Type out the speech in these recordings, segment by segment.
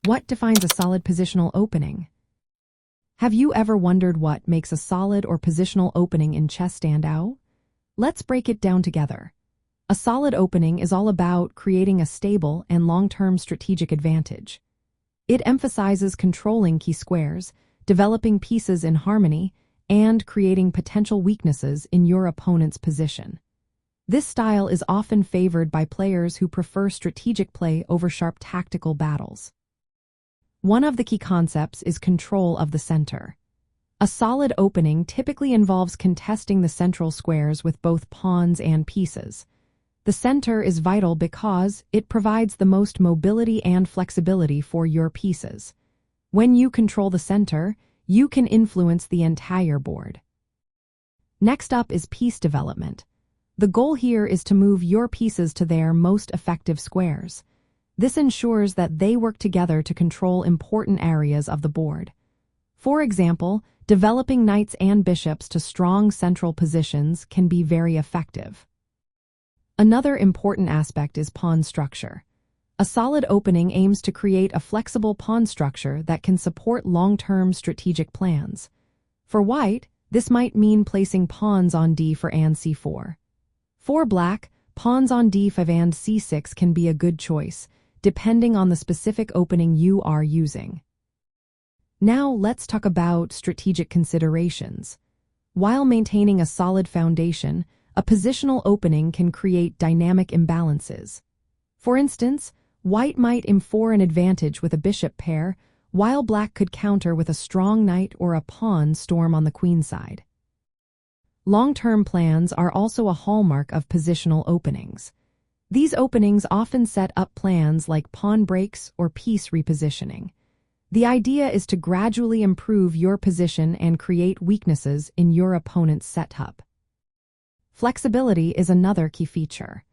What defines a solid positional opening? Have you ever wondered what makes a solid or positional opening in chess stand out? Let's break it down together. A solid opening is all about creating a stable and long-term strategic advantage. It emphasizes controlling key squares, developing pieces in harmony, and creating potential weaknesses in your opponent's position. This style is often favored by players who prefer strategic play over sharp tactical battles. One of the key concepts is control of the center. A solid opening typically involves contesting the central squares with both pawns and pieces. The center is vital because it provides the most mobility and flexibility for your pieces. When you control the center, you can influence the entire board. Next up is piece development. The goal here is to move your pieces to their most effective squares. This ensures that they work together to control important areas of the board. For example, developing knights and bishops to strong central positions can be very effective. Another important aspect is pawn structure. A solid opening aims to create a flexible pawn structure that can support long-term strategic plans. For white, this might mean placing pawns on d4 and c4. For black, pawns on d5 and c6 can be a good choice, depending on the specific opening you are using. Now let's talk about strategic considerations. While maintaining a solid foundation, a positional opening can create dynamic imbalances. For instance, white might M4 an advantage with a bishop pair, while black could counter with a strong knight or a pawn storm on the queen side. Long-term plans are also a hallmark of positional openings. These openings often set up plans like pawn breaks or piece repositioning. The idea is to gradually improve your position and create weaknesses in your opponent's setup. Flexibility is another key feature.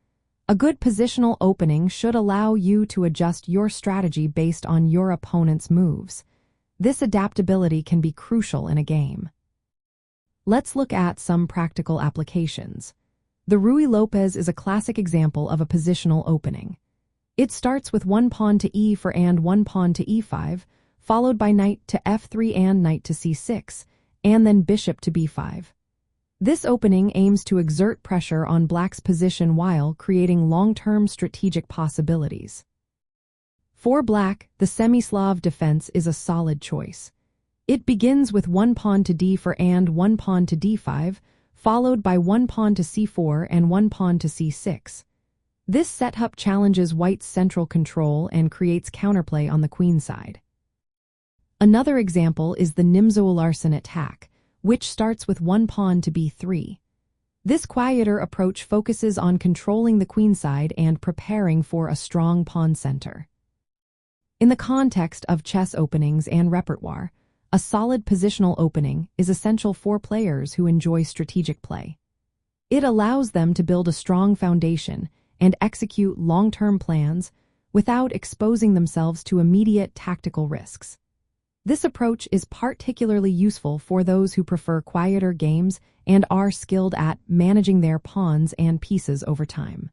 A good positional opening should allow you to adjust your strategy based on your opponent's moves. This adaptability can be crucial in a game. Let's look at some practical applications. The Ruy Lopez is a classic example of a positional opening. It starts with one pawn to e4 and one pawn to e5, followed by knight to f3 and knight to c6, and then bishop to b5. This opening aims to exert pressure on black's position while creating long-term strategic possibilities. For black, the Semi-Slav Defense is a solid choice. It begins with one pawn to d4 and one pawn to d5, followed by one pawn to c4 and one pawn to c6. This setup challenges white's central control and creates counterplay on the queen side. Another example is the Nimzo Larsen attack, which starts with one pawn to b3. This quieter approach focuses on controlling the queen side and preparing for a strong pawn center. In the context of chess openings and repertoire, a solid positional opening is essential for players who enjoy strategic play. It allows them to build a strong foundation and execute long-term plans without exposing themselves to immediate tactical risks. This approach is particularly useful for those who prefer quieter games and are skilled at managing their pawns and pieces over time.